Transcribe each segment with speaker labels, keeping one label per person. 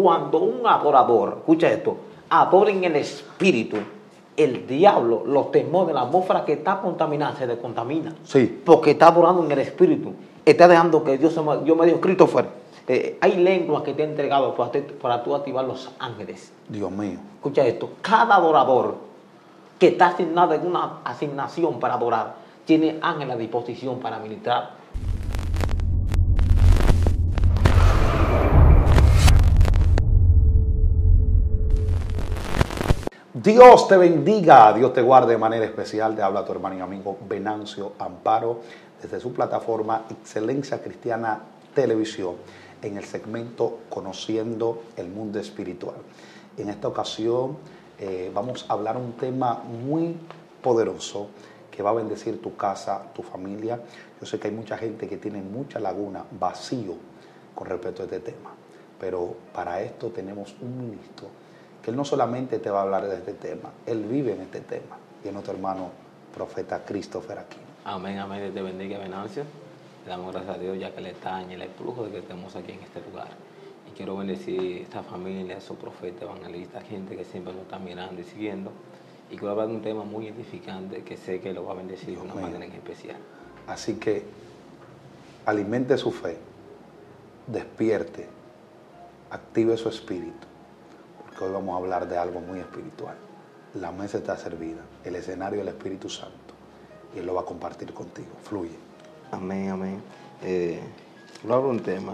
Speaker 1: Cuando un adorador, escucha esto, adora en el espíritu, el diablo, los temores de la atmósfera que está contaminada, se descontamina.
Speaker 2: Sí.
Speaker 1: Porque está adorando en el espíritu. Está dejando que Dios yo me dijo, Christopher, hay lenguas que te he entregado para tú activar los ángeles.
Speaker 2: Dios mío.
Speaker 1: Escucha esto, cada adorador que está asignado en una asignación para adorar, tiene ángeles a disposición para ministrar.
Speaker 2: Dios te bendiga, Dios te guarde de manera especial. Te habla tu hermano y amigo Venancio Amparo desde su plataforma Excelencia Cristiana Televisión en el segmento Conociendo el Mundo Espiritual. En esta ocasión vamos a hablar un tema muy poderoso que va a bendecir tu casa, tu familia. Yo sé que hay mucha gente que tiene mucha laguna, vacío con respecto a este tema, pero para esto tenemos un ministro que él no solamente te va a hablar de este tema, él vive en este tema. Y es nuestro hermano profeta Christopher Aquino.
Speaker 1: Amén, amén, Dios te bendiga, Venancio. Le damos gracias a Dios ya que le está en el flujo de que estemos aquí en este lugar. Y quiero bendecir esta familia, a esos profetas, evangelistas, gente que siempre nos está mirando y siguiendo. Y quiero hablar de un tema muy edificante que sé que lo va a bendecir de una manera en especial.
Speaker 2: Así que alimente su fe, despierte, active su espíritu, porque hoy vamos a hablar de algo muy espiritual. La mesa está servida, el escenario del Espíritu Santo, y Él lo va a compartir contigo. Fluye.
Speaker 1: Amén, amén. Yo hablo de un tema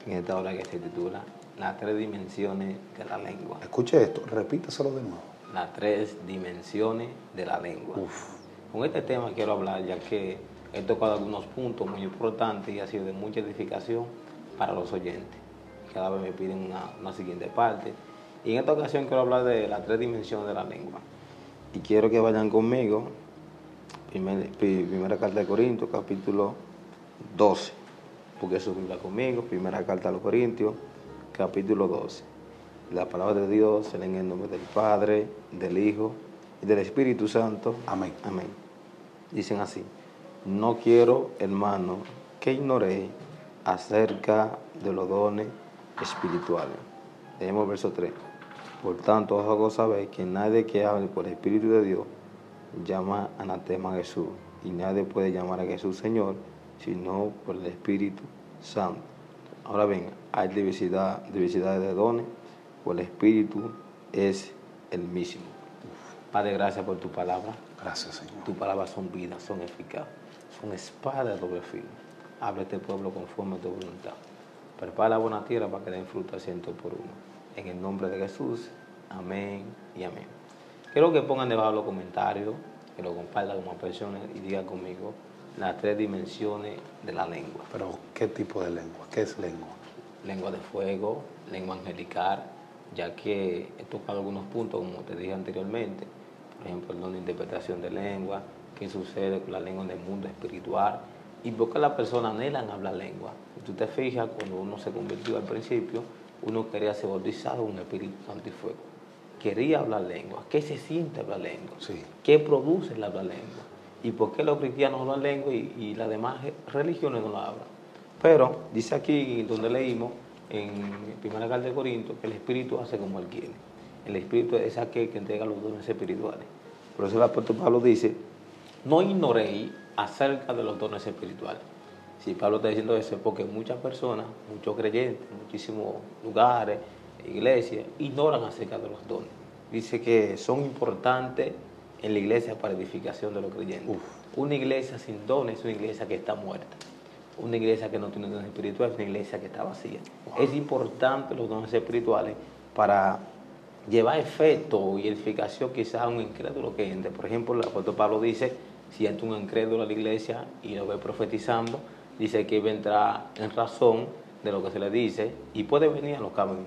Speaker 1: en esta hora que se titula Las tres dimensiones de la lengua.
Speaker 2: Escuche esto, repítaselo de nuevo.
Speaker 1: Las tres dimensiones de la lengua. Con este tema quiero hablar ya que he tocado algunos puntos muy importantes y ha sido de mucha edificación para los oyentes. Cada vez me piden una siguiente parte. Y en esta ocasión quiero hablar de las tres dimensiones de la lengua. Y quiero que vayan conmigo. Primera carta de Corintios, capítulo 12. Porque su Biblia conmigo. Primera carta a los Corintios, capítulo 12. La palabra de Dios se lee en el nombre del Padre, del Hijo y del Espíritu Santo.
Speaker 2: Amén.
Speaker 1: Amén. Dicen así: no quiero, hermano, que ignoréis acerca de los dones espirituales. Leemos el verso 3. Por tanto, os hago saber que nadie que hable por el Espíritu de Dios llama anatema a Jesús, y nadie puede llamar a Jesús Señor, sino por el Espíritu Santo. Ahora bien, hay diversidades de dones, por el Espíritu es el mismo. Padre, gracias por tu palabra.
Speaker 2: Gracias, Señor.
Speaker 1: Tu palabra son vidas, son eficaces, son espadas de doble filo. Habla este pueblo conforme a tu voluntad. Prepara la buena tierra para que den fruto a 100 por uno. En el nombre de Jesús, amén y amén. Quiero que pongan debajo los comentarios, que lo compartan con más personas y digan conmigo las tres dimensiones de la lengua.
Speaker 2: Pero, ¿qué tipo de lengua? ¿Qué es lengua?
Speaker 1: Lengua de fuego, lengua angelical, ya que he tocado algunos puntos, como te dije anteriormente. Por ejemplo, el don de interpretación de lengua, qué sucede con la lengua en el mundo espiritual y por qué las personas anhelan hablar lengua. Si tú te fijas, cuando uno se convirtió al principio, uno quería ser bautizado en un espíritu santo y fuego. Quería hablar lengua. ¿Qué se siente hablar lengua?
Speaker 2: Sí.
Speaker 1: ¿Qué produce el hablar lengua? ¿Y por qué los cristianos hablan lengua y las demás religiones no la hablan? Pero dice aquí, donde leímos, en Primera Carta de Corintios, que el Espíritu hace como Él quiere. El Espíritu es aquel que entrega los dones espirituales. Por eso el apóstol Pablo dice: no ignoréis acerca de los dones espirituales. Si Pablo está diciendo eso es porque muchas personas, muchos creyentes, muchísimos lugares, iglesias, ignoran acerca de los dones. Dice que son importantes en la iglesia para edificación de los creyentes. Una iglesia sin dones es una iglesia que está muerta. Una iglesia que no tiene dones espirituales es una iglesia que está vacía. Es importante los dones espirituales para llevar efecto y edificación quizás a un incrédulo que entre. Por ejemplo, el apóstol Pablo dice: si entra un incrédulo a la iglesia y lo ve profetizando, dice que va a entrar en razón de lo que se le dice y puede venir a los caminos.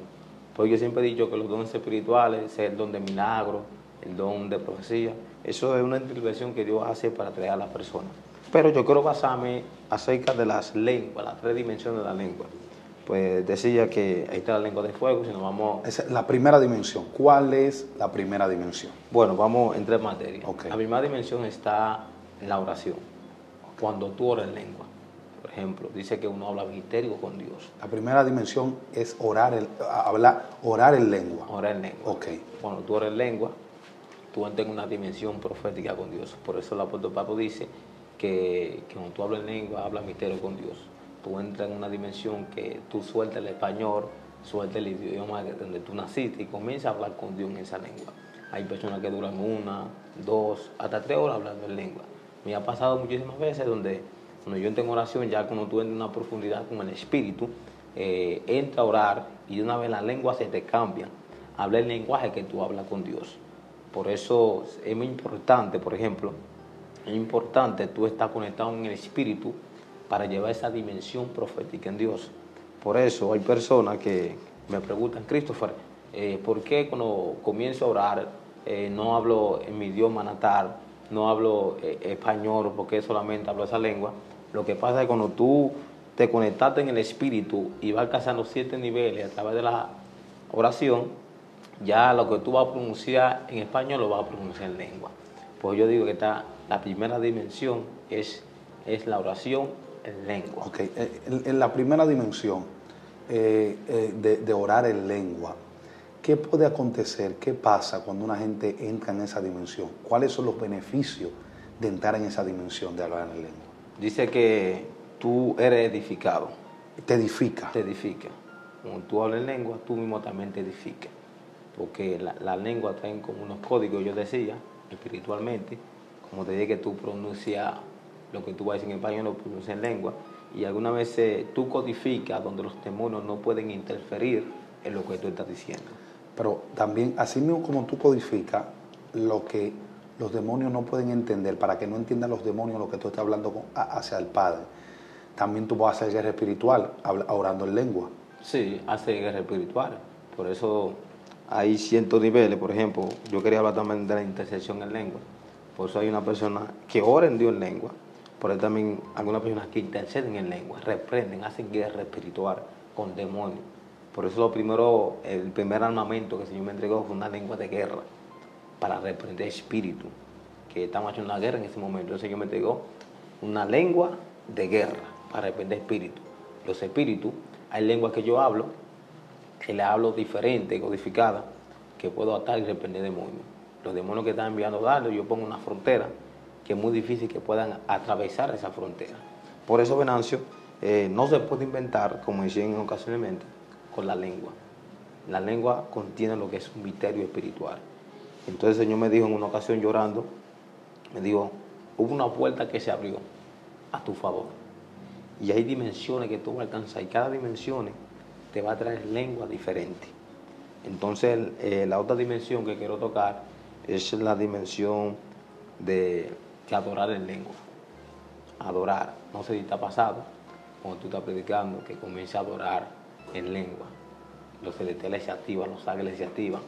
Speaker 1: Porque yo siempre he dicho que los dones espirituales, el don de milagro, el don de profecía, eso es una intervención que Dios hace para traer a la persona. Pero yo quiero basarme acerca de las lenguas, las tres dimensiones de la lengua. Pues decía que ahí está la lengua de fuego, si nos vamos...
Speaker 2: Esa es la primera dimensión. ¿Cuál es la primera dimensión?
Speaker 1: Bueno, vamos en tres materias.
Speaker 2: Okay.
Speaker 1: La primera dimensión está en la oración. Cuando tú oras en lengua. Por ejemplo, dice que uno habla misterio con Dios.
Speaker 2: La primera dimensión es orar en lengua.
Speaker 1: Orar en lengua.
Speaker 2: Ok.
Speaker 1: Cuando tú oras en lengua, tú entras en una dimensión profética con Dios. Por eso el apóstol Pablo dice que cuando tú hablas en lengua, hablas misterio con Dios. Tú entras en una dimensión que tú sueltas el español, sueltas el idioma donde tú naciste y comienzas a hablar con Dios en esa lengua. Hay personas que duran 1, 2, hasta 3 horas hablando en lengua. Me ha pasado muchísimas veces donde cuando yo entro en oración, ya cuando tú entras en una profundidad con el Espíritu, entra a orar y de una vez las lenguas se te cambian. Habla el lenguaje que tú hablas con Dios. Por eso es muy importante, por ejemplo, es importante tú estar conectado en el Espíritu para llevar esa dimensión profética en Dios. Por eso hay personas que me preguntan, Christopher, ¿por qué cuando comienzo a orar no hablo en mi idioma natal, no hablo español, porque solamente hablo esa lengua? Lo que pasa es que cuando tú te conectaste en el Espíritu y vas alcanzando 7 niveles a través de la oración, ya lo que tú vas a pronunciar en español lo vas a pronunciar en lengua. Pues yo digo que la primera dimensión es la oración en lengua.
Speaker 2: Ok, en la primera dimensión de orar en lengua, ¿qué puede acontecer? ¿Qué pasa cuando una gente entra en esa dimensión? ¿Cuáles son los beneficios de entrar en esa dimensión de hablar en lengua?
Speaker 1: Dice que tú eres edificado.
Speaker 2: Te edifica.
Speaker 1: Te edifica. Cuando tú hablas en lengua, tú mismo también te edificas. Porque la lengua traen como unos códigos, yo decía, espiritualmente. Como te dije que tú pronuncias lo que tú vas a decir en español, lo pronuncias en lengua. Y algunas veces tú codificas donde los demonios no pueden interferir en lo que tú estás diciendo.
Speaker 2: Pero también, así mismo como tú codificas lo que los demonios no pueden entender, para que no entiendan los demonios lo que tú estás hablando hacia el Padre, también tú vas a hacer guerra espiritual orando en lengua.
Speaker 1: Sí, hace guerra espiritual. Por eso hay ciertos niveles. Por ejemplo, yo quería hablar también de la intercesión en lengua. Por eso hay una persona que ora en Dios en lengua. Por eso también algunas personas que interceden en lengua, reprenden, hacen guerra espiritual con demonios. Por eso el primer armamento que el Señor me entregó fue una lengua de guerra para reprender espíritu, que estamos haciendo una guerra en ese momento. El Señor me entregó una lengua de guerra para reprender espíritu. Los espíritus, hay lenguas que yo hablo, que le hablo diferente, codificada, que puedo atar y reprender demonios. Los demonios que están enviando dardos, yo pongo una frontera que es muy difícil que puedan atravesar esa frontera. Por eso, Venancio, no se puede inventar, como decían ocasionalmente, con la lengua. La lengua contiene lo que es un misterio espiritual. Entonces el Señor me dijo en una ocasión llorando, me dijo, hubo una puerta que se abrió a tu favor. Y hay dimensiones que tú vas a alcanzar y cada dimensión te va a traer lengua diferente. Entonces la otra dimensión que quiero tocar es la dimensión de adorar en lengua. Adorar. No sé si te ha pasado cuando tú estás predicando que comienza a adorar en lengua. Los celestiales se activan, los ángeles se activan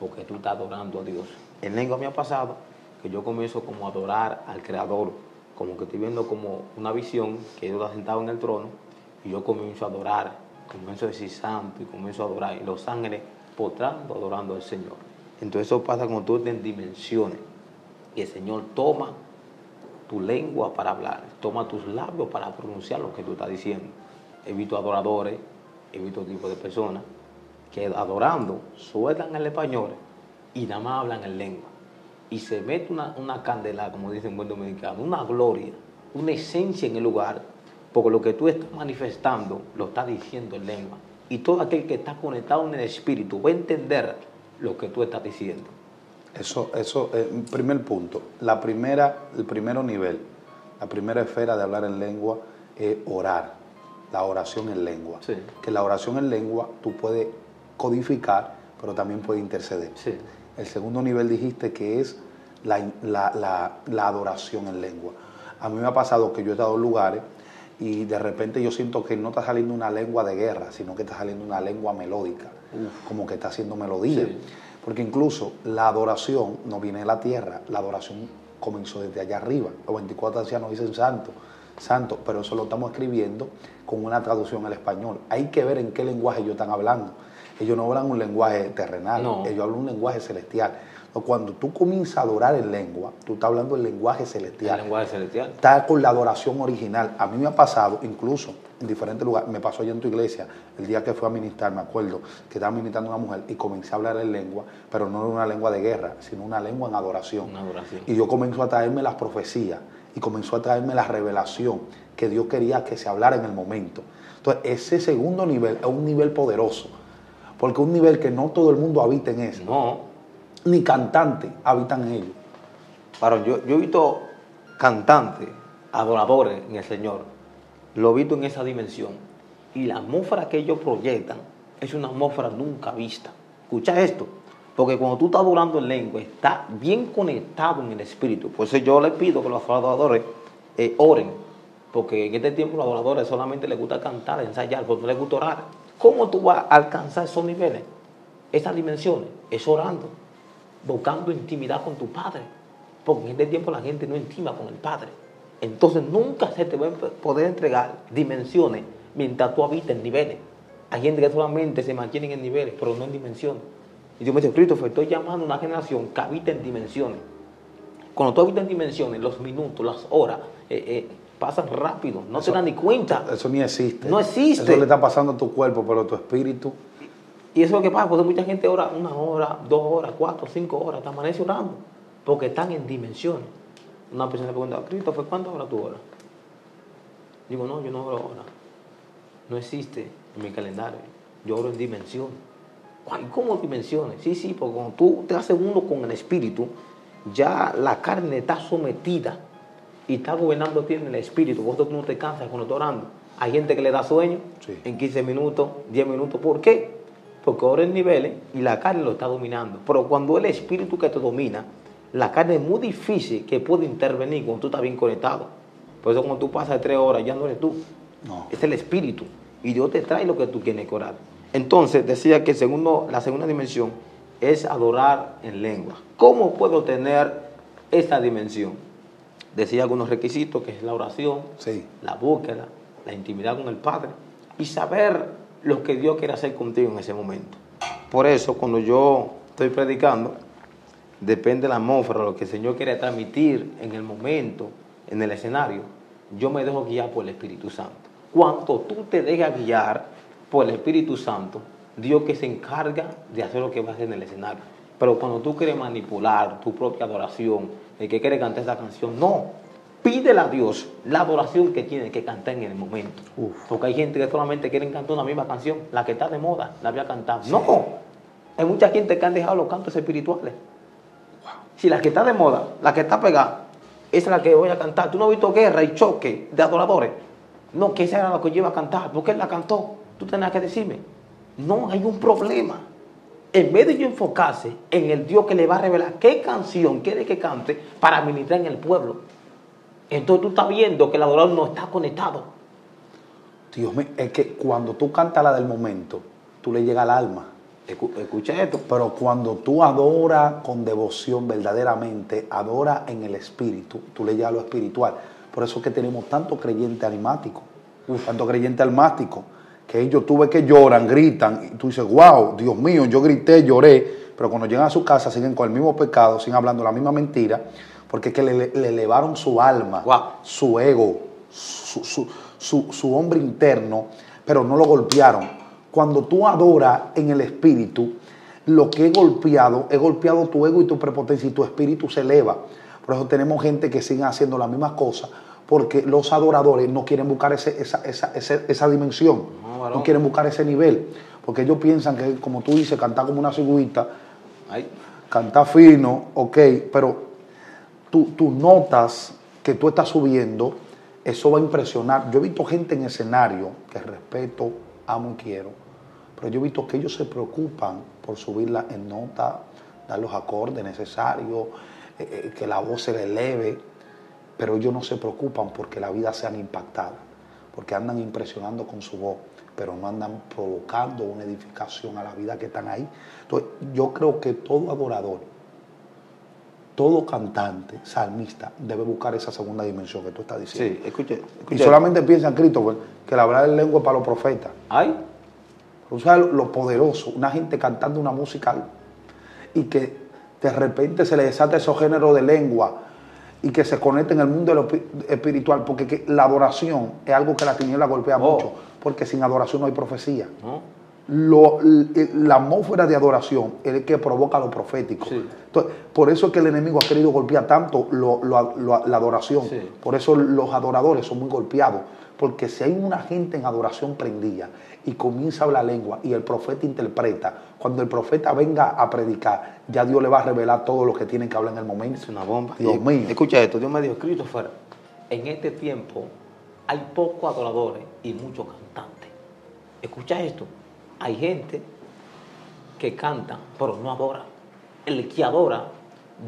Speaker 1: porque tú estás adorando a Dios. En lengua me ha pasado que yo comienzo como a adorar al Creador, como que estoy viendo como una visión que Dios está sentado en el trono y yo comienzo a adorar, comienzo a decir santo y comienzo a adorar y los ángeles postrando, adorando al Señor. Entonces eso pasa cuando tú estás en dimensiones y el Señor toma tu lengua para hablar, toma tus labios para pronunciar lo que tú estás diciendo. He visto adoradores, he visto tipos de personas que adorando sueltan el español y nada más hablan en lengua. Y se mete una candela, como dicen en buen dominicano, una gloria, una esencia en el lugar, porque lo que tú estás manifestando lo estás diciendo en lengua. Y todo aquel que está conectado en el Espíritu va a entender lo que tú estás diciendo.
Speaker 2: Eso, primer punto. El primer nivel, la primera esfera de hablar en lengua es orar, la oración en lengua.
Speaker 1: Sí.
Speaker 2: Que la oración en lengua tú puedes codificar, pero también puedes interceder.
Speaker 1: Sí.
Speaker 2: El segundo nivel dijiste que es la adoración en lengua. A mí me ha pasado que yo he estado en lugares y de repente yo siento que no está saliendo una lengua de guerra, sino que está saliendo una lengua melódica, como que está haciendo melodía.
Speaker 1: Sí.
Speaker 2: Porque incluso la adoración no viene de la tierra, la adoración comenzó desde allá arriba. Los 24 ancianos dicen santo, santo, pero eso lo estamos escribiendo con una traducción al español. Hay que ver en qué lenguaje ellos están hablando. Ellos no hablan un lenguaje terrenal,
Speaker 1: no.
Speaker 2: Ellos hablan un lenguaje celestial. Cuando tú comienzas a adorar en lengua, tú estás hablando del lenguaje celestial.
Speaker 1: El lenguaje celestial.
Speaker 2: Estás con la adoración original. A mí me ha pasado, incluso en diferentes lugares, me pasó allá en tu iglesia, el día que fui a ministrar, me acuerdo, que estaba ministrando una mujer y comencé a hablar en lengua, pero no era una lengua de guerra, sino una lengua en adoración.
Speaker 1: Una adoración.
Speaker 2: Y Dios comenzó a traerme las profecías y comenzó a traerme la revelación que Dios quería que se hablara en el momento. Entonces, ese segundo nivel es un nivel poderoso, porque es un nivel que no todo el mundo habita en eso.
Speaker 1: No.
Speaker 2: Ni cantantes habitan en ellos.
Speaker 1: Pero yo he visto cantantes, adoradores en el Señor, lo he visto en esa dimensión. Y la atmósfera que ellos proyectan es una atmósfera nunca vista. Escucha esto, porque cuando tú estás adorando en lengua, estás bien conectado en el espíritu. Por eso yo les pido que los adoradores oren, porque en este tiempo los adoradores solamente les gusta cantar, ensayar, porque no les gusta orar. ¿Cómo tú vas a alcanzar esos niveles, esas dimensiones? Es orando, buscando intimidad con tu Padre, porque en este tiempo la gente no intima con el Padre. Entonces nunca se te va a poder entregar dimensiones mientras tú habites en niveles. Hay gente que solamente se mantiene en niveles, pero no en dimensiones. Y Dios me dice, Christopher, estoy llamando a una generación que habita en dimensiones. Cuando tú habitas en dimensiones, los minutos, las horas, pasan rápido, no te das ni cuenta.
Speaker 2: Eso ni existe.
Speaker 1: No existe.
Speaker 2: Eso le está pasando a tu cuerpo, pero tu espíritu...
Speaker 1: Y eso es lo que pasa, porque mucha gente ora 1 hora, 2 horas, 4, 5 horas, hasta amanece orando, porque están en dimensiones. Una persona me pregunta, Christopher, ¿cuántas horas tú oras? Digo, no, yo no oro horas. No existe en mi calendario. Yo oro en dimensiones. ¿Cómo dimensiones? Sí, porque cuando tú te haces uno con el espíritu, ya la carne está sometida y está gobernando a ti en el espíritu. Vos tú no te cansas cuando estás orando. Hay gente que le da sueño en 15 minutos, 10 minutos. ¿Por qué? Porque ora en niveles y la carne lo está dominando. Pero cuando el espíritu que te domina, la carne es muy difícil que pueda intervenir cuando tú estás bien conectado. Por eso cuando tú pasas 3 horas ya no eres tú.
Speaker 2: No.
Speaker 1: Es el espíritu. Y Dios te trae lo que tú quieres orar. Entonces decía que la segunda dimensión es adorar en lengua. ¿Cómo puedo tener esa dimensión? Decía algunos requisitos, que es la oración, la búsqueda, la intimidad con el Padre y saber lo que Dios quiere hacer contigo en ese momento. Por eso, cuando yo estoy predicando, depende de la atmósfera, lo que el Señor quiere transmitir en el momento, en el escenario, yo me dejo guiar por el Espíritu Santo. Cuando tú te dejas guiar por el Espíritu Santo, Dios que se encarga de hacer lo que va a hacer en el escenario. Pero cuando tú quieres manipular tu propia adoración, el que quiere cantar esa canción, no. Pídele a Dios la adoración que tiene que cantar en el momento. Porque hay gente que solamente quiere cantar una misma canción, la que está de moda, la voy a cantar. Sí. No, hay mucha gente que han dejado los cantos espirituales. Si la que está de moda, la que está pegada, esa es la que voy a cantar. ¿Tú no has visto guerra y choque de adoradores? No, que esa era la que yo iba a cantar. ¿Por qué él la cantó? Tú tenías que decirme. No, hay un problema. En vez de yo enfocarse en el Dios que le va a revelar qué canción quiere que cante para ministrar en el pueblo, entonces tú estás viendo que el adorador no está conectado.
Speaker 2: Dios mío, es que cuando tú cantas la del momento, tú le llegas al alma.
Speaker 1: Escucha esto.
Speaker 2: Pero cuando tú adoras con devoción verdaderamente, adoras en el espíritu, tú le llegas a lo espiritual. Por eso es que tenemos tanto creyente animático, tanto creyente almático, que ellos tú ves que lloran, gritan, y tú dices, wow, Dios mío, yo grité, lloré, pero cuando llegan a su casa siguen con el mismo pecado, siguen hablando la misma mentira, porque es que le elevaron su alma, su ego, su hombre interno, pero no lo golpearon. Cuando tú adoras en el espíritu, lo que he golpeado tu ego y tu prepotencia, y tu espíritu se eleva. Por eso tenemos gente que sigue haciendo las mismas cosas, porque los adoradores no quieren buscar esa dimensión, no quieren buscar ese nivel, porque ellos piensan que, como tú dices, cantar como una cigüita, cantar fino, ok, pero tú notas que tú estás subiendo, eso va a impresionar. Yo he visto gente en escenario que respeto, amo y quiero, pero yo he visto que ellos se preocupan por subirla en nota, dar los acordes necesarios, que la voz se le eleve, pero ellos no se preocupan porque la vida sean impactada, porque andan impresionando con su voz, pero no andan provocando una edificación a la vida que están ahí. Entonces, yo creo que todo adorador, todo cantante, salmista, debe buscar esa segunda dimensión que tú estás diciendo.
Speaker 1: Sí, escuche.
Speaker 2: Y solamente piensa en Cristo, que la hablar en lengua es para los profetas.
Speaker 1: ¿Ay?
Speaker 2: Tú sabes lo poderoso, una gente cantando una música y que de repente se le desata esos géneros de lengua y que se conecte en el mundo de lo espiritual, porque la adoración es algo que la tiniebla golpea mucho, porque sin adoración no hay profecía. La atmósfera de adoración es el que provoca lo profético.
Speaker 1: Sí.
Speaker 2: Entonces, por eso es que el enemigo ha querido golpear tanto la adoración.
Speaker 1: Sí.
Speaker 2: Por eso los adoradores son muy golpeados. Porque si hay una gente en adoración prendida y comienza a hablar lengua y el profeta interpreta, cuando el profeta venga a predicar, ya Dios le va a revelar todo lo que tiene que hablar en el momento.
Speaker 1: Es una bomba.
Speaker 2: Dios mío.
Speaker 1: Escucha esto, Dios me dijo, Christopher, en este tiempo hay pocos adoradores y muchos cantantes. Escucha esto, hay gente que canta, pero no adora. El que adora,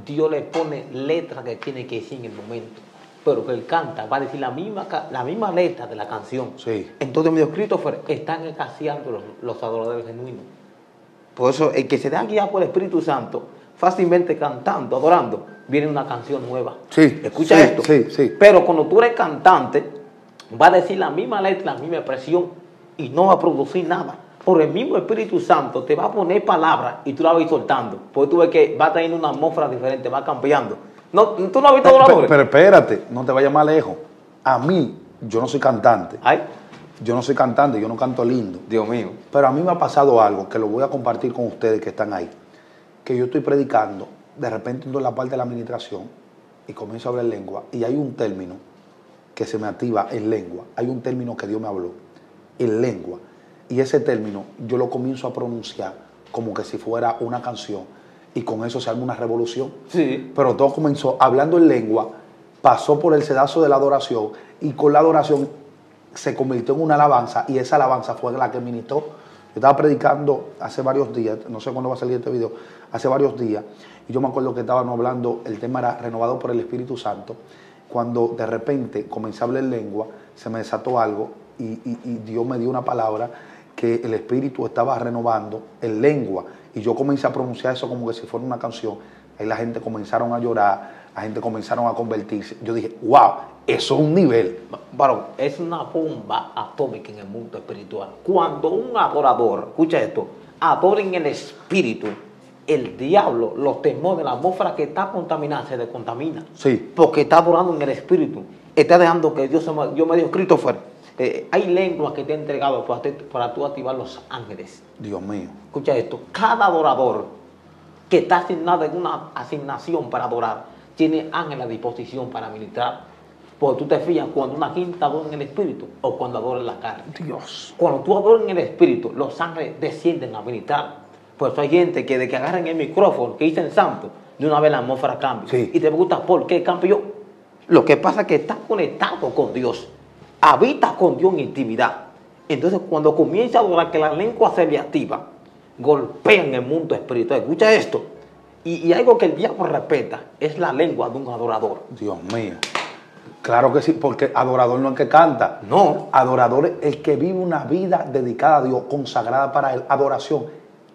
Speaker 1: Dios le pone letras que tiene que decir en el momento. Pero que él canta, va a decir la misma letra de la canción.
Speaker 2: Sí.
Speaker 1: Entonces, mi Dios, Christopher, están escaseando los adoradores genuinos. Por eso, el que se da guiar por el Espíritu Santo, fácilmente cantando, adorando, viene una canción nueva.
Speaker 2: Sí.
Speaker 1: Escucha
Speaker 2: sí,
Speaker 1: esto.
Speaker 2: Sí, sí.
Speaker 1: Pero cuando tú eres cantante, va a decir la misma letra, la misma expresión, y no va a producir nada. Por el mismo Espíritu Santo te va a poner palabras y tú la vas a ir soltando. Porque tú ves que va teniendo una atmósfera diferente, va cambiando. No, ¿tú no has visto adoradores?
Speaker 2: Pero espérate, no te vayas más lejos. A mí, yo no soy cantante.
Speaker 1: Ay,
Speaker 2: Yo no soy cantante, yo no canto lindo.
Speaker 1: Dios mío.
Speaker 2: Pero a mí me ha pasado algo que lo voy a compartir con ustedes que están ahí. Que yo estoy predicando, de repente ando en la parte de la administración y comienzo a hablar lengua y hay un término que se me activa en lengua. Hay un término que Dios me habló en lengua. Y ese término yo lo comienzo a pronunciar como que si fuera una canción. Y con eso se arma una revolución.
Speaker 1: Sí.
Speaker 2: Pero todo comenzó hablando en lengua, pasó por el sedazo de la adoración y con la adoración se convirtió en una alabanza y esa alabanza fue la que ministró. Yo estaba predicando hace varios días, no sé cuándo va a salir este video, hace varios días, y yo me acuerdo que estábamos hablando, el tema era renovado por el Espíritu Santo, cuando de repente comencé a hablar en lengua, se me desató algo y Dios me dio una palabra que el Espíritu estaba renovando en lengua. Y yo comencé a pronunciar eso como que si fuera una canción. Ahí la gente comenzaron a llorar, la gente comenzaron a convertirse. Yo dije, wow, eso es un nivel.
Speaker 1: Varón, es una bomba atómica en el mundo espiritual. Cuando un adorador, escucha esto, adora en el espíritu, el diablo, los temores de la atmósfera que está contaminada, se descontamina.
Speaker 2: Sí.
Speaker 1: Porque está adorando en el espíritu. Está dejando que Dios me dijo, Christopher, hay lenguas que te he entregado para tú activar los ángeles.
Speaker 2: Dios mío.
Speaker 1: Escucha esto, cada adorador que está asignado en una asignación para adorar, tiene ángeles a disposición para ministrar. Porque tú te fijas cuando una gente adora en el espíritu o cuando adora en la carne.
Speaker 2: Dios.
Speaker 1: Cuando tú adoras en el espíritu, los ángeles descienden a ministrar. Por eso hay gente que de que agarran el micrófono, que dicen santo, de una vez la atmósfera cambia.
Speaker 2: Sí.
Speaker 1: Y te preguntas, ¿por qué cambió? Lo que pasa es que estás conectado con Dios. Habita con Dios en intimidad. Entonces, cuando comienza a adorar, que la lengua se le activa, golpea en el mundo espiritual. Escucha esto. Y algo que el diablo respeta es la lengua de un adorador.
Speaker 2: Dios mío. Claro que sí, porque adorador no es el que canta.
Speaker 1: No.
Speaker 2: Adorador es el que vive una vida dedicada a Dios, consagrada para él. Adoración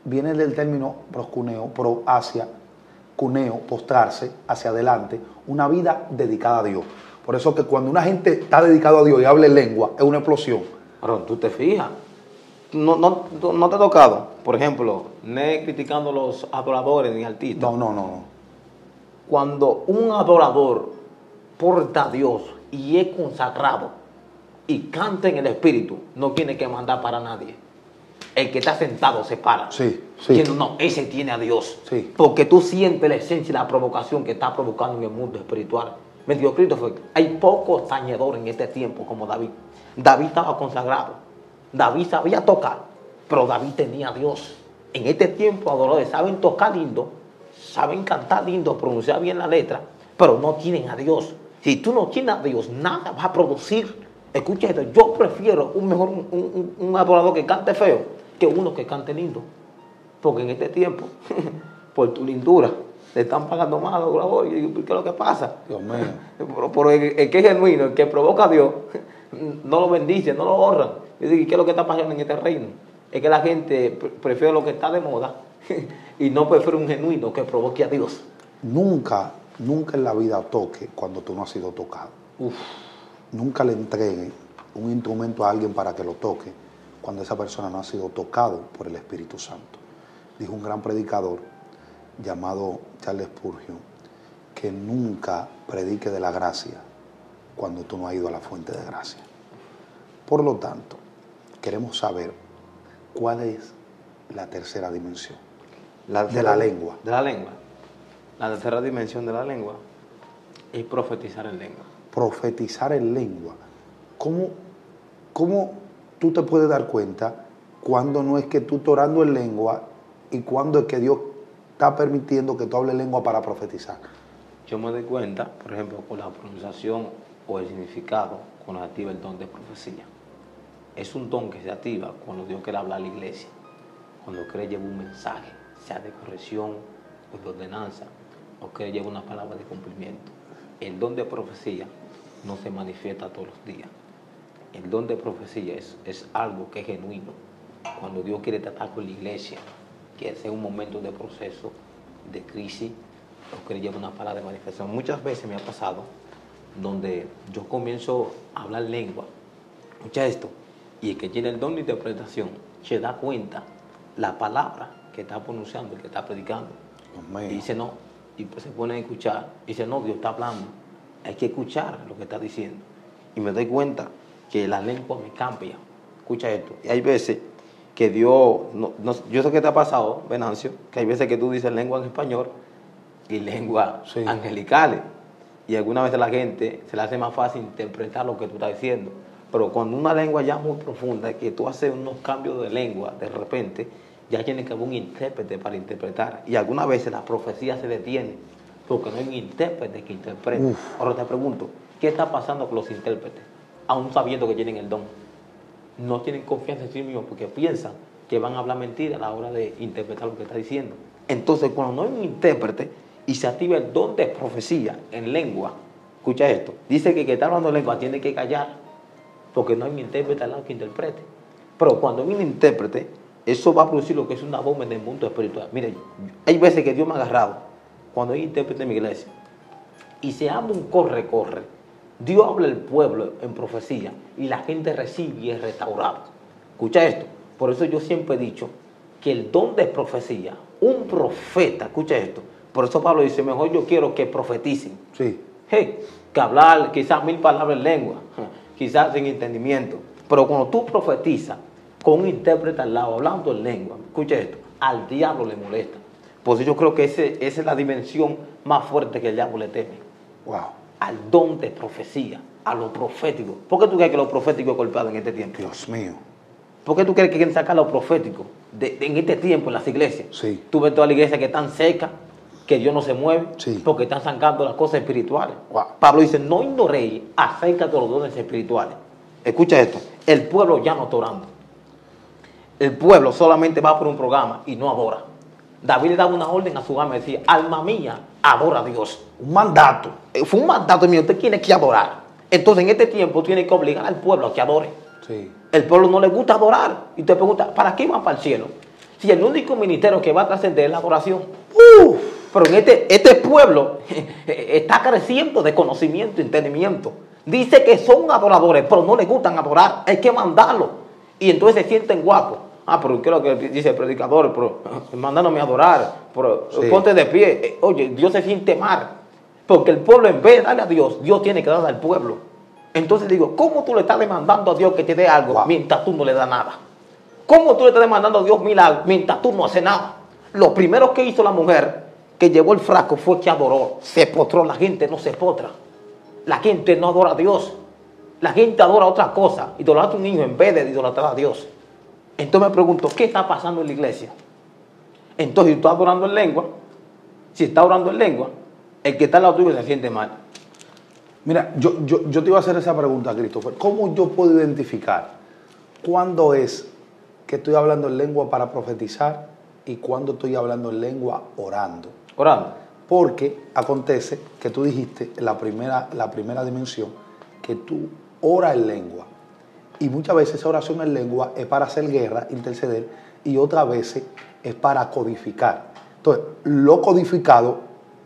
Speaker 2: viene del término proscuneo, pro hacia, cuneo, postrarse hacia adelante. Una vida dedicada a Dios. Por eso que cuando una gente está dedicada a Dios y habla en lengua, es una explosión.
Speaker 1: Pero tú te fijas. No te ha tocado, por ejemplo, no es criticando a los adoradores ni artistas.
Speaker 2: No.
Speaker 1: Cuando un adorador porta a Dios y es consagrado y canta en el espíritu, no tiene que mandar para nadie. El que está sentado se para.
Speaker 2: Sí.
Speaker 1: Diciendo, no, ese tiene a Dios.
Speaker 2: Sí.
Speaker 1: Porque tú sientes la esencia y la provocación que está provocando en el mundo espiritual. Me dijo Christopher, hay pocos tañedores en este tiempo como David. David estaba consagrado. David sabía tocar, pero David tenía a Dios. En este tiempo, adoradores saben tocar lindo, saben cantar lindo, pronunciar bien la letra, pero no tienen a Dios. Si tú no tienes a Dios, nada va a producir. Escucha esto, yo prefiero un adorador que cante feo que uno que cante lindo. Porque en este tiempo, por tu lindura, le están pagando más a los adoradores. Y digo, ¿qué es lo que pasa?
Speaker 2: Dios mío.
Speaker 1: Pero el que es genuino, el que provoca a Dios, no lo bendice, no lo honra. Yo digo, ¿qué es lo que está pasando en este reino? Es que la gente prefiere lo que está de moda y no prefiere un genuino que provoque a Dios.
Speaker 2: Nunca en la vida toque cuando tú no has sido tocado.
Speaker 1: Uf.
Speaker 2: Nunca le entregue un instrumento a alguien para que lo toque cuando esa persona no ha sido tocado por el Espíritu Santo. Dijo un gran predicador llamado Charles Spurgeon que nunca predique de la gracia cuando tú no has ido a la fuente de gracia. Por lo tanto, queremos saber cuál es la tercera dimensión de la lengua.
Speaker 1: De la lengua. La tercera dimensión de la lengua es profetizar en lengua.
Speaker 2: Profetizar en lengua. ¿Cómo tú te puedes dar cuenta cuando no es que tú estás orando en lengua y cuando es que Dios está permitiendo que tú hables lengua para profetizar?
Speaker 1: Yo me doy cuenta, por ejemplo, con la pronunciación o el significado cuando se activa el don de profecía. Es un don que se activa cuando Dios quiere hablar a la iglesia, cuando quiere llevar un mensaje, sea de corrección o de ordenanza, o quiere llevar una palabra de cumplimiento. El don de profecía no se manifiesta todos los días. El don de profecía es algo que es genuino. Cuando Dios quiere tratar con la iglesia, que sea un momento de proceso, de crisis, o quiere llevar una palabra de manifestación. Muchas veces me ha pasado donde yo comienzo a hablar lengua, escucha esto, y el que tiene el don de interpretación se da cuenta la palabra que está pronunciando, que está predicando. Y dice no, y pues se pone a escuchar, y dice no, Dios está hablando, hay que escuchar lo que está diciendo. Y me doy cuenta que la lengua me cambia. Escucha esto. Y hay veces que Dios, yo sé que te ha pasado, Venancio, que hay veces que tú dices lengua en español y lengua angelicales. Y algunas veces la gente se le hace más fácil interpretar lo que tú estás diciendo. Pero cuando una lengua ya muy profunda, que tú haces unos cambios de lengua, de repente, ya tiene que haber un intérprete para interpretar. Y algunas veces la profecía se detiene, porque no hay un intérprete que interprete. Ahora te pregunto, ¿qué está pasando con los intérpretes? Aún sabiendo que tienen el don. No tienen confianza en sí mismos porque piensan que van a hablar mentira a la hora de interpretar lo que está diciendo. Entonces, cuando no hay un intérprete y se activa el don de profecía en lengua, escucha esto, dice que el que está hablando en lengua tiene que callar porque no hay un intérprete al lado que interprete. Pero cuando hay un intérprete, eso va a producir lo que es una bomba en el mundo espiritual. Mire, hay veces que Dios me ha agarrado cuando hay intérprete en mi iglesia y se habla un corre. Dios habla al pueblo en profecía y la gente recibe y es restaurada. Escucha esto. Por eso yo siempre he dicho que el don de profecía, un profeta, escucha esto. Por eso Pablo dice, mejor yo quiero que profeticen.
Speaker 2: Sí.
Speaker 1: Hey, que hablar quizás 1000 palabras en lengua, quizás sin entendimiento. Pero cuando tú profetizas con un intérprete al lado, hablando en lengua, escucha esto, al diablo le molesta. Por eso yo creo que esa es la dimensión más fuerte que el diablo le teme.
Speaker 2: Wow.
Speaker 1: Al don de profecía, a lo profético. ¿Por qué tú crees que lo profético es golpeado en este tiempo?
Speaker 2: Dios mío.
Speaker 1: ¿Por qué tú crees que quieren sacar lo profético en este tiempo en las iglesias?
Speaker 2: Sí.
Speaker 1: Tú ves todas las iglesias que están secas, que Dios no se mueve,
Speaker 2: Sí.
Speaker 1: porque están sacando las cosas espirituales.
Speaker 2: Wow.
Speaker 1: Pablo dice, no ignoréis acerca de los dones espirituales. Escucha esto, el pueblo ya no está orando. El pueblo solamente va por un programa y no adora. David le daba una orden a su alma y decía, alma mía, adora a Dios.
Speaker 2: Un mandato.
Speaker 1: Fue un mandato mío, usted tiene que adorar. Entonces en este tiempo tiene que obligar al pueblo a que adore.
Speaker 2: Sí.
Speaker 1: El pueblo no le gusta adorar. Y te pregunta, ¿para qué van para el cielo? Si el único ministerio que va a trascender es la adoración. Pero en este pueblo está careciendo de conocimiento, entendimiento. Dice que son adoradores, pero no les gustan adorar. Hay que mandarlo. Y entonces se sienten guapos. Pero ¿qué es lo que dice el predicador? Pero mandándome a adorar. Pero
Speaker 2: Sí.
Speaker 1: ponte de pie. Oye, Dios se siente mal. Porque el pueblo, en vez de darle a Dios, Dios tiene que darle al pueblo. Entonces digo, ¿cómo tú le estás demandando a Dios que te dé algo mientras tú no le das nada? ¿Cómo tú le estás demandando a Dios milagros mientras tú no haces nada? Lo primero que hizo la mujer que llevó el frasco fue que adoró, se postró. La gente no se postra. La gente no adora a Dios. La gente adora otra cosa. Idolatra a un niño en vez de idolatrar a Dios. Entonces me pregunto, ¿qué está pasando en la iglesia? Entonces, si tú estás adorando en lengua, si estás orando en lengua, el que está al lado tuyo se siente mal.
Speaker 2: Mira, yo te iba a hacer esa pregunta, Christopher. ¿Cómo yo puedo identificar cuándo es que estoy hablando en lengua para profetizar y cuándo estoy hablando en lengua orando?
Speaker 1: Orando.
Speaker 2: Porque acontece que tú dijiste la primera dimensión, que tú oras en lengua. Y muchas veces esa oración en lengua es para hacer guerra, interceder, y otras veces es para codificar. Entonces, lo codificado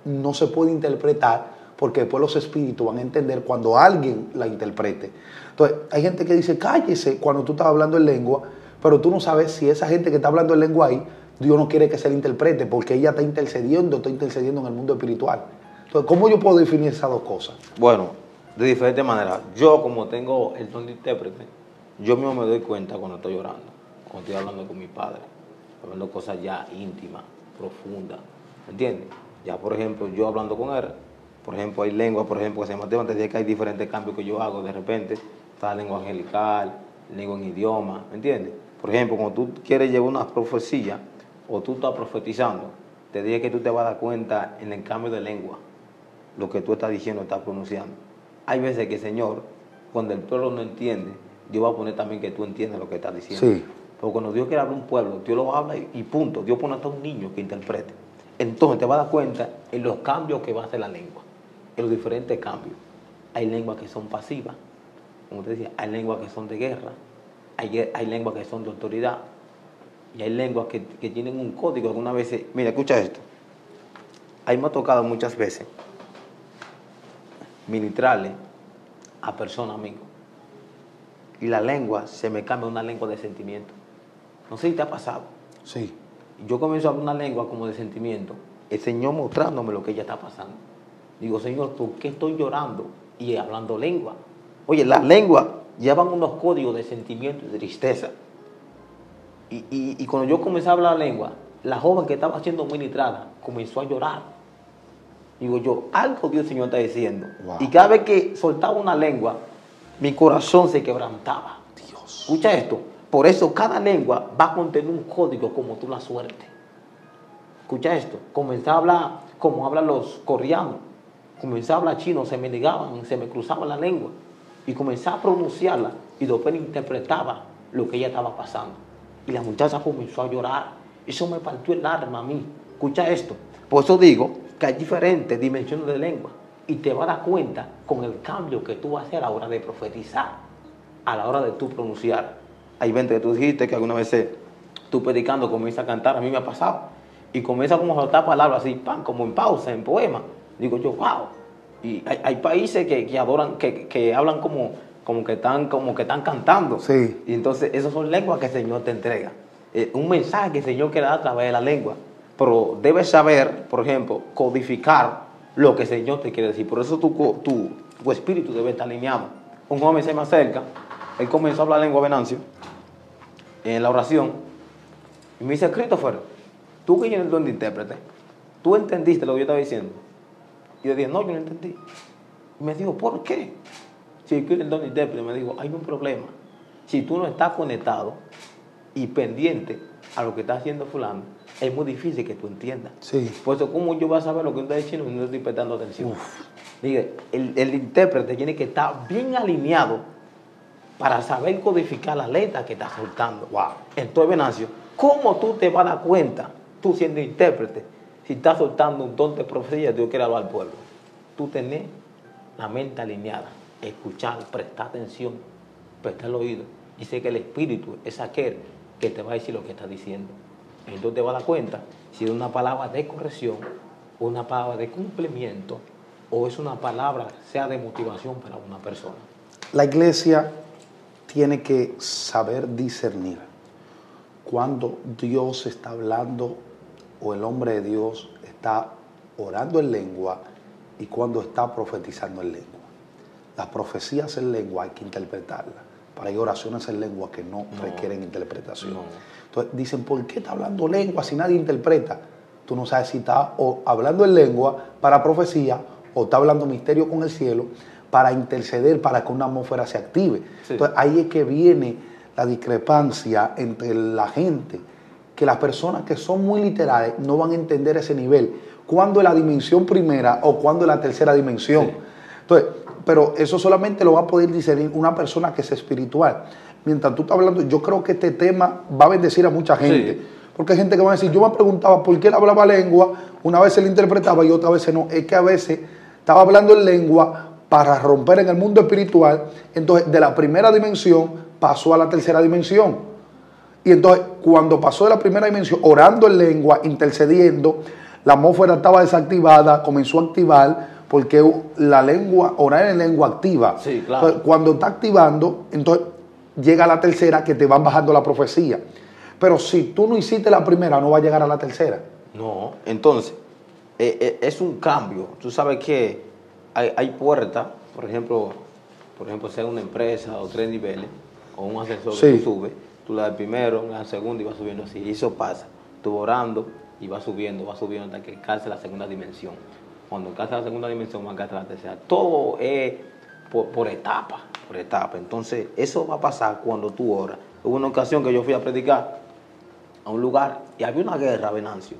Speaker 2: no se puede interpretar porque después los espíritus van a entender cuando alguien la interprete. Entonces, hay gente que dice, cállese cuando tú estás hablando en lengua, pero tú no sabes si esa gente que está hablando en lengua ahí Dios no quiere que se le interprete porque ella está intercediendo en el mundo espiritual. Entonces, ¿cómo yo puedo definir esas dos cosas?
Speaker 1: Bueno, de diferentes maneras. Yo, como tengo el don de intérprete, yo mismo me doy cuenta cuando estoy llorando, cuando estoy hablando con mi padre, hablando cosas ya íntimas, profundas, ¿entiendes? Ya, por ejemplo, yo hablando con él, por ejemplo, hay lenguas, por ejemplo, que se llama, te dije que hay diferentes cambios que yo hago, de repente, está la lengua angelical, lengua en idioma, ¿me entiendes? Por ejemplo, cuando tú quieres llevar una profecía, o tú estás profetizando, te dije que tú te vas a dar cuenta en el cambio de lengua, lo que tú estás diciendo, estás pronunciando. Hay veces que el Señor, cuando el pueblo no entiende, Dios va a poner también que tú entiendas lo que estás diciendo.
Speaker 2: Sí.
Speaker 1: Porque cuando Dios quiere hablar a un pueblo, Dios lo habla y punto. Dios pone hasta un niño que interprete. Entonces te vas a dar cuenta en los cambios que va a hacer la lengua, en los diferentes cambios. Hay lenguas que son pasivas, como te decía, hay lenguas que son de guerra, hay lenguas que son de autoridad, y hay lenguas que tienen un código. Algunas veces, mira, escucha esto. Ahí me ha tocado muchas veces ministrarle a personas, amigos, y la lengua se me cambia a una lengua de sentimiento. No sé si te ha pasado.
Speaker 2: Sí.
Speaker 1: Yo comienzo a hablar una lengua como de sentimiento, el Señor mostrándome lo que ella está pasando. Digo, Señor, ¿por qué estoy llorando y hablando lengua? Oye, las lenguas llevan unos códigos de sentimiento y de tristeza. Y cuando yo comencé a hablar la lengua, la joven que estaba siendo ministrada comenzó a llorar. Digo yo, algo Dios Señor está diciendo.
Speaker 2: Wow.
Speaker 1: Y cada vez que soltaba una lengua, mi corazón se quebrantaba.
Speaker 2: Dios.
Speaker 1: Escucha esto. Por eso cada lengua va a contener un código como tú la suerte. Escucha esto. Comencé a hablar como hablan los coreanos. Comencé a hablar chino, se me negaban, se me cruzaba la lengua. Y comencé a pronunciarla y después interpretaba lo que ella estaba pasando. Y la muchacha comenzó a llorar. Eso me partió el alma a mí. Escucha esto. Por eso digo que hay diferentes dimensiones de lengua. Y te vas a dar cuenta con el cambio que tú vas a hacer a la hora de profetizar, a la hora de tú pronunciar. Hay gente que tú dijiste que alguna vez tú predicando comienza a cantar, a mí me ha pasado. Y comienza como a soltar palabras así, pan, como en pausa, en poema. Digo yo, wow. Y hay países que adoran, que hablan como que están cantando.
Speaker 2: Sí.
Speaker 1: Y entonces esas son lenguas que el Señor te entrega. Un mensaje que el Señor quiere dar a través de la lengua. Pero debes saber, por ejemplo, codificar lo que el Señor te quiere decir. Por eso tu espíritu debe estar alineado. Un joven se me acerca, él comenzó a hablar lengua Venancio en la oración. Y me dice, Christopher, tú que tienes el don de intérprete, ¿tú entendiste lo que yo estaba diciendo? Y yo dije, no, yo no entendí. Y me dijo, ¿por qué? Si yo quiero el don de intérprete, me dijo, hay un problema. Si tú no estás conectado y pendiente a lo que está haciendo fulano, es muy difícil que tú entiendas.
Speaker 2: Sí.
Speaker 1: Por eso, ¿cómo yo voy a saber lo que está diciendo si no estoy prestando atención? Diga, el intérprete tiene que estar bien alineado para saber codificar la letra que está soltando.
Speaker 2: Wow.
Speaker 1: Entonces, Venancio, ¿cómo tú te vas a dar cuenta, tú siendo intérprete, si estás soltando un don de profecía, Dios quiere hablar al pueblo? Tú tenés la mente alineada, escuchar, prestar atención, prestar el oído. Y sé que el espíritu es aquel que te va a decir lo que está diciendo. Entonces te vas a dar cuenta si es una palabra de corrección, una palabra de cumplimiento, o es una palabra, sea de motivación para una persona.
Speaker 2: La iglesia tiene que saber discernir cuando Dios está hablando o el hombre de Dios está orando en lengua y cuando está profetizando en lengua. Las profecías en lengua hay que interpretarlas, pero hay oraciones en lengua que no requieren interpretación.
Speaker 1: No.
Speaker 2: Entonces dicen, ¿por qué está hablando lengua si nadie interpreta? Tú no sabes si está o hablando en lengua para profecía o está hablando misterio con el cielo para interceder, para que una atmósfera se active. Sí. Entonces ahí es que viene la discrepancia entre la gente, que las personas que son muy literales no van a entender ese nivel. ¿Cuándo es la dimensión primera o cuándo es la tercera dimensión? Sí. Entonces, pero eso solamente lo va a poder discernir una persona que es espiritual. Mientras tú estás hablando, yo creo que este tema va a bendecir a mucha gente. Sí. Porque hay gente que va a decir, yo me preguntaba por qué él hablaba lengua, una vez él interpretaba y otra vez no. Es que a veces estaba hablando en lengua para romper en el mundo espiritual, entonces de la primera dimensión pasó a la tercera dimensión. Y entonces cuando pasó de la primera dimensión, orando en lengua, intercediendo, la atmósfera estaba desactivada, comenzó a activar, porque la lengua, orar en lengua activa.
Speaker 1: Sí, claro.
Speaker 2: Entonces, cuando está activando, entonces llega la tercera que te van bajando la profecía. Pero si tú no hiciste la primera, no va a llegar a la tercera.
Speaker 1: No, entonces, es un cambio. Tú sabes que hay puertas, por ejemplo, sea una empresa o 3 niveles, o un ascensor que
Speaker 2: Sí.
Speaker 1: tú subes, tú le das el primero, le das el segundo y vas subiendo así. Y eso pasa. Tú orando y vas subiendo hasta que alcance la segunda dimensión. Cuando alcance la segunda dimensión, va a alcanzar la tercera. Todo es por etapa, por etapa. Entonces, eso va a pasar cuando tú oras. Hubo una ocasión que yo fui a predicar a un lugar y había una guerra, Venancio.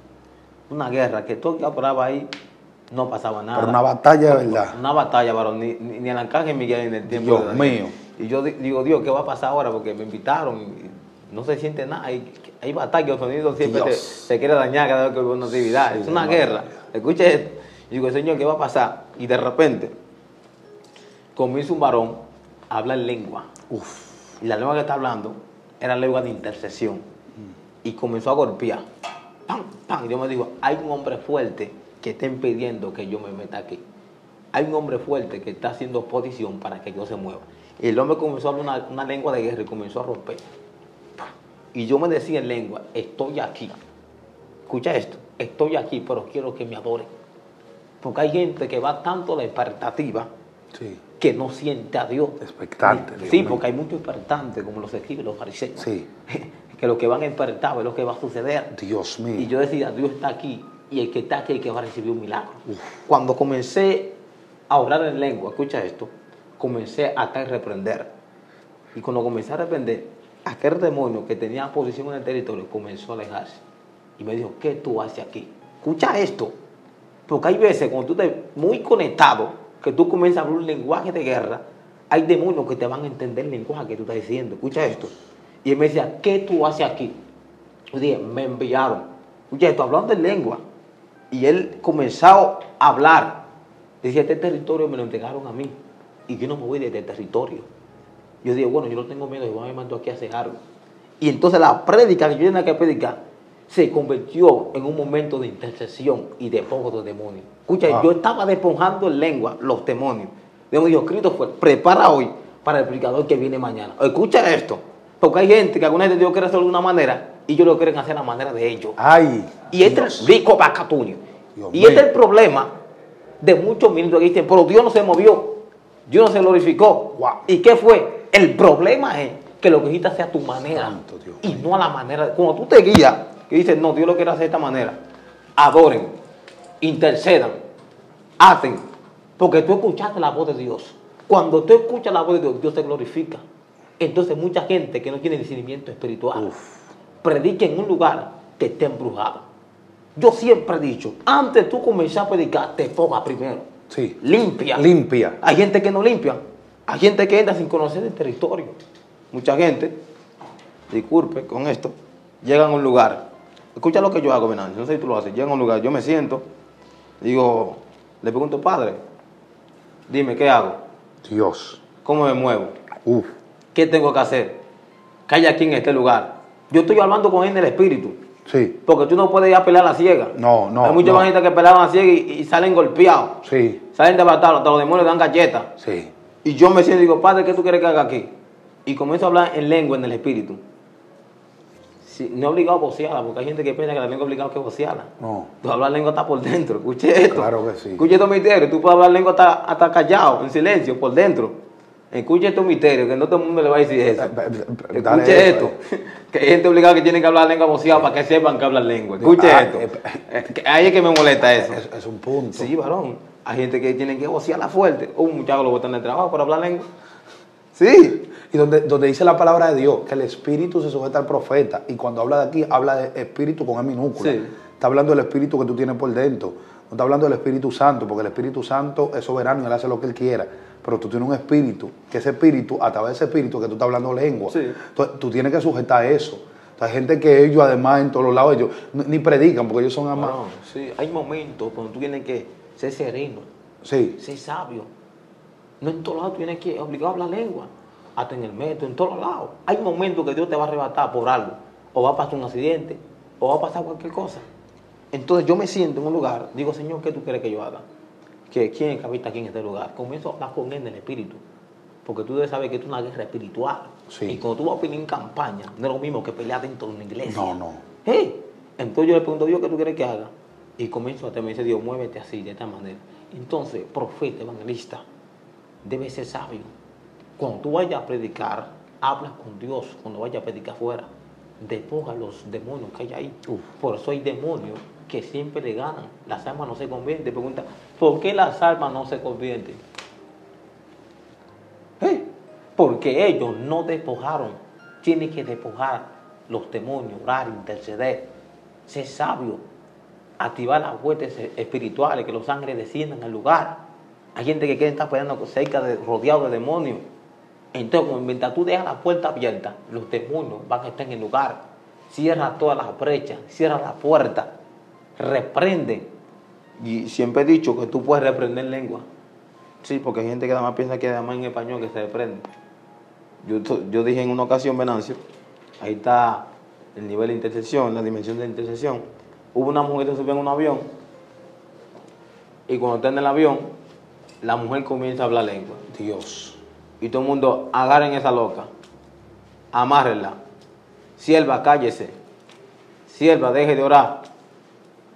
Speaker 1: Una guerra que todo el que oraba ahí no pasaba nada.
Speaker 2: Pero una batalla de verdad.
Speaker 1: Una batalla, varón, ni el arcángel Miguel ni en el tiempo
Speaker 2: Dios
Speaker 1: de Daniel.
Speaker 2: mío.
Speaker 1: Y yo digo, Dios, ¿qué va a pasar ahora? Porque me invitaron y no se siente nada. Hay batalla, el sonido siempre se quiere dañar cada vez que hay una actividad.
Speaker 2: Sí,
Speaker 1: es una
Speaker 2: no,
Speaker 1: guerra.
Speaker 2: no.
Speaker 1: Escuche esto. Y digo, Señor, ¿qué va a pasar? Y de repente comienza un varón a hablar lengua.
Speaker 2: Uf.
Speaker 1: Y la lengua que está hablando era lengua de intercesión. Y comenzó a golpear. ¡Pam! ¡Pam! Y yo me digo, hay un hombre fuerte que está impidiendo que yo me meta aquí. Hay un hombre fuerte que está haciendo oposición para que yo se mueva. Y el hombre comenzó a hablar una lengua de guerra y comenzó a romper. Y yo me decía en lengua, estoy aquí. Escucha esto, estoy aquí, pero quiero que me adoren. Porque hay gente que va tanto a la expectativa
Speaker 2: Sí.
Speaker 1: que no siente a Dios.
Speaker 2: Expectante. Dios
Speaker 1: Sí,
Speaker 2: mío.
Speaker 1: porque hay muchos expectantes, como los escriben los fariseos.
Speaker 2: Sí.
Speaker 1: Que lo que van a expectar es lo que va a suceder.
Speaker 2: Dios mío.
Speaker 1: Y yo decía, Dios está aquí, y el que está aquí es el que va a recibir un milagro. Cuando comencé a orar en lengua, escucha esto, comencé a reprender. Y cuando comencé a reprender, aquel demonio que tenía posición en el territorio comenzó a alejarse. Y me dijo, ¿qué tú haces aquí? Escucha esto. Porque hay veces cuando tú estás muy conectado, que tú comienzas a hablar un lenguaje de guerra, hay demonios que te van a entender el lenguaje que tú estás diciendo. Escucha esto. Y él me decía, ¿qué tú haces aquí? Yo dije, me enviaron. Escucha esto, hablando en lengua. Y él comenzó a hablar. Decía, este territorio me lo entregaron a mí. Y yo no me voy de este territorio. Yo dije, bueno, yo no tengo miedo, Jehová me mandó aquí a hacer algo. Y entonces la prédica que yo tenía que predicar se convirtió en un momento de intercesión y de poco de demonios. Escucha, yo estaba despojando en lengua los demonios. Dios me dijo, Cristo fue, prepara hoy para el predicador que viene mañana. Escucha esto, porque hay gente que alguna gente Dios quiere hacerlo de una manera y ellos lo quieren hacer a la manera de ellos.
Speaker 2: Ay.
Speaker 1: Y este es el rico vacatunio.
Speaker 2: Dios
Speaker 1: Y este
Speaker 2: mío.
Speaker 1: es el problema de muchos ministros que dicen, pero Dios no se movió, Dios no se glorificó.
Speaker 2: Wow.
Speaker 1: ¿Y qué fue? El problema es que lo que dijiste sea a tu manera
Speaker 2: Santo Dios
Speaker 1: y
Speaker 2: mío.
Speaker 1: no a la manera. Cuando tú te guías, que dices, no, Dios lo quiere hacer de esta manera, adoren, intercedan, aten, porque tú escuchaste la voz de Dios. Cuando tú escuchas la voz de Dios, Dios te glorifica. Entonces mucha gente que no tiene discernimiento espiritual predica en un lugar que esté embrujado. Yo siempre he dicho, antes de tú comenzar a predicar, te ponga primero.
Speaker 2: Sí.
Speaker 1: Limpia.
Speaker 2: Limpia.
Speaker 1: Hay gente que no limpia. Hay gente que entra sin conocer el territorio. Mucha gente, disculpe con esto, llegan a un lugar. Escucha lo que yo hago, Venancio. No sé si tú lo haces. Llegan a un lugar, yo me siento, digo, le pregunto, Padre, dime, ¿qué hago?
Speaker 2: Dios.
Speaker 1: ¿Cómo me muevo?
Speaker 2: Uf.
Speaker 1: ¿Qué tengo que hacer? ¿Qué hay aquí en este lugar? Yo estoy hablando con él en el espíritu.
Speaker 2: Sí.
Speaker 1: Porque tú no puedes ir a pelear a la ciega.
Speaker 2: No, no.
Speaker 1: Hay muchos
Speaker 2: no.
Speaker 1: evangelistas que pelean a la ciega y salen golpeados.
Speaker 2: Sí.
Speaker 1: Salen devatados, hasta los demonios dan galletas.
Speaker 2: Sí.
Speaker 1: Y yo me siento y digo, Padre, ¿qué tú quieres que haga aquí? Y comienzo a hablar en lengua, en el espíritu. Sí, no he obligado a vocearla, porque hay gente que piensa que la lengua es obligado que vocearla.
Speaker 2: No.
Speaker 1: Tú hablas lengua hasta por dentro. Escuche esto.
Speaker 2: Claro que sí.
Speaker 1: Escuche estos misterios. Tú puedes hablar lengua hasta callado, en silencio, por dentro. Escuche estos misterios, que no todo el mundo le va a decir eso.
Speaker 2: Dale
Speaker 1: Escuche
Speaker 2: eso,
Speaker 1: esto. Que hay gente obligada que tiene que hablar lengua voceada para que sepan que hablan lengua. Escuche esto. Ahí es que me molesta eso.
Speaker 2: Es un punto.
Speaker 1: Sí, varón. Hay gente que tiene que vocearla fuerte. Un muchacho lo botan de trabajo por hablar lengua. Sí.
Speaker 2: Y donde dice la palabra de Dios, que el espíritu se sujeta al profeta. Y cuando habla de aquí, habla de espíritu con E minúscula.
Speaker 1: Sí.
Speaker 2: Está hablando del espíritu que tú tienes por dentro. No está hablando del Espíritu Santo, porque el Espíritu Santo es soberano y él hace lo que él quiera. Pero tú tienes un espíritu, que ese espíritu, a través de ese espíritu que tú estás hablando lengua,
Speaker 1: Sí.
Speaker 2: tú tienes que sujetar eso. Hay gente que ellos, además, en todos los lados, ellos ni predican, porque ellos son amados.
Speaker 1: Varón, sí. Hay momentos cuando tú tienes que ser sereno,
Speaker 2: Sí.
Speaker 1: ser sabio. No en todos lados tú tienes que obligado a hablar lengua. Hasta en el metro, en todos lados. Hay momentos que Dios te va a arrebatar por algo. O va a pasar un accidente, o va a pasar cualquier cosa. Entonces yo me siento en un lugar, digo, Señor, ¿qué tú quieres que yo haga? ¿Quién es que habita aquí en este lugar? Comienzo a hablar con él en el espíritu. porque tú debes saber que esto es una guerra espiritual.
Speaker 2: Sí.
Speaker 1: Y cuando tú vas a pelear en campaña, no es lo mismo que pelear dentro de una iglesia.
Speaker 2: No, no.
Speaker 1: Entonces yo le pregunto a Dios, ¿qué tú quieres que haga? Y comienzo a te me dice Dios, muévete así, de esta manera. Entonces, profeta, evangelista, debe ser sabio. Cuando tú vayas a predicar, habla con Dios. Cuando vayas a predicar afuera, despoja los demonios que hay ahí. Por eso hay demonios que siempre le ganan. Las almas no se convierten. Pregunta, ¿por qué las almas no se convierten? Porque ellos no despojaron. Tienen que despojar los demonios, orar, interceder, ser sabio, activar las huestes espirituales, que los ángeles desciendan al lugar. Hay gente que quiere estar esperando cerca, rodeado de demonios. Entonces, mientras tú dejas la puerta abierta, los demonios van a estar en el lugar. Cierra todas las brechas, cierra la puerta, reprende. Y siempre he dicho que tú puedes reprender lengua. Sí, porque hay gente que además piensa que además en español que se reprende. Yo dije en una ocasión, Venancio, ahí está el nivel de intercesión, la dimensión de intercesión. Hubo una mujer que se subió en un avión y cuando está en el avión, la mujer comienza a hablar lengua.
Speaker 2: Dios.
Speaker 1: Y todo el mundo, agarren esa loca, amárrenla. Sierva, cállese. Sierva, deje de orar.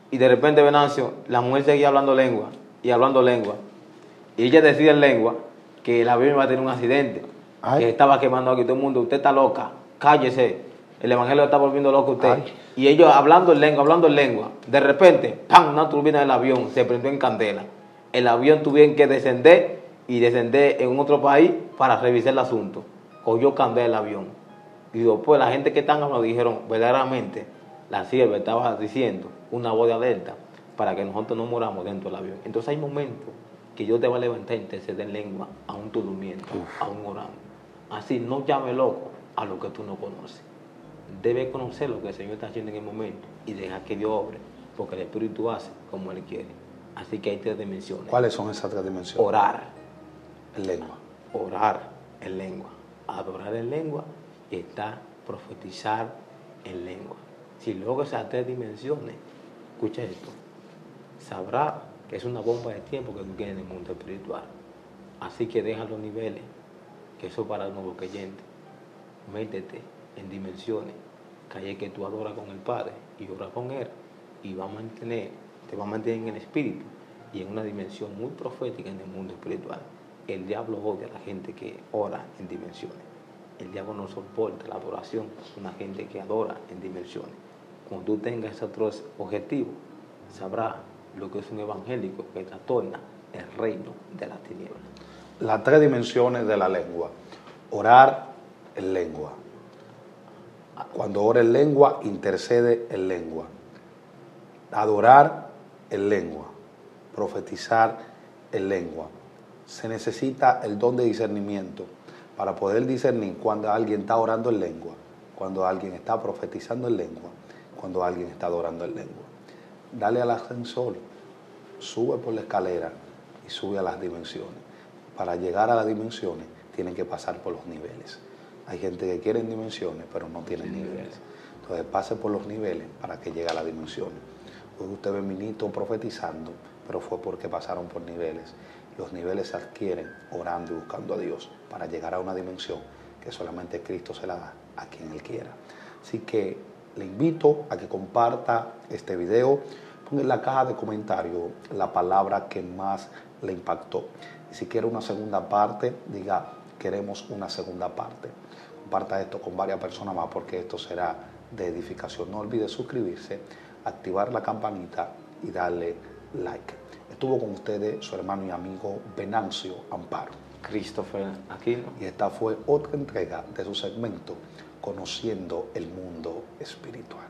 Speaker 1: Y de repente, Venancio, la mujer seguía hablando lengua y hablando lengua. Y ella decía en lengua que el avión iba a tener un accidente.
Speaker 2: Ay.
Speaker 1: Que estaba quemando aquí. Todo el mundo, usted está loca, cállese. El evangelio está volviendo loco a usted.
Speaker 2: Ay.
Speaker 1: Y ellos hablando en lengua. De repente, ¡pam! Una turbina del avión se prendió en candela. El avión tuvieron que descender en otro país para revisar el asunto. Cogió candela el avión. Y después la gente que están hablando dijeron, verdaderamente, la sierva estaba diciendo una voz de alerta para que nosotros no moramos dentro del avión. Entonces hay momentos que Dios te va a levantar y interceder en lengua, aún tú durmiendo, aún orando. Así, no llame loco a lo que tú no conoces. Debes conocer lo que el Señor está haciendo en el momento y dejar que Dios obre, porque el Espíritu hace como Él quiere. Así que hay 3 dimensiones.
Speaker 2: ¿Cuáles son esas 3 dimensiones?
Speaker 1: Orar
Speaker 2: En lengua.
Speaker 1: Orar en lengua, adorar en lengua y está profetizar en lengua. Si luego esas 3 dimensiones, escucha esto, sabrá que es una bomba de tiempo que tú tienes en el mundo espiritual. Así que deja los niveles, que eso para un nuevo creyente. Métete en dimensiones, que hay que tú adoras con el Padre y oras con Él y te va a mantener en el espíritu y en una dimensión muy profética en el mundo espiritual. El diablo odia a la gente que ora en dimensiones. El diablo no soporta la adoración de una gente que adora en dimensiones. Cuando tú tengas esos 3 objetivos, sabrás lo que es un evangélico que trastorna el reino de las tinieblas.
Speaker 2: Las 3 dimensiones de la lengua. Orar en lengua. Cuando ora en lengua, intercede en lengua. Adorar en lengua. Profetizar en lengua. Se necesita el don de discernimiento para poder discernir cuando alguien está orando en lengua, cuando alguien está profetizando en lengua, cuando alguien está adorando en lengua. Dale al ascensor, sube por la escalera y sube a las dimensiones. Para llegar a las dimensiones tienen que pasar por los niveles. Hay gente que quiere dimensiones pero no tienen niveles. Entonces pase por los niveles para que llegue a las dimensiones. Hoy usted ve ministros profetizando, pero fue porque pasaron por niveles. Los niveles se adquieren orando y buscando a Dios para llegar a una dimensión que solamente Cristo se la da a quien Él quiera. Así que le invito a que comparta este video, ponga en la caja de comentarios la palabra que más le impactó. Y si quiere una segunda parte, diga, queremos una segunda parte. Comparta esto con varias personas más porque esto será de edificación. No olvide suscribirse, activar la campanita y darle like. Estuvo con ustedes su hermano y amigo Venancio Amparo.
Speaker 1: Christopher Aquino.
Speaker 2: Y esta fue otra entrega de su segmento Conociendo el Mundo Espiritual.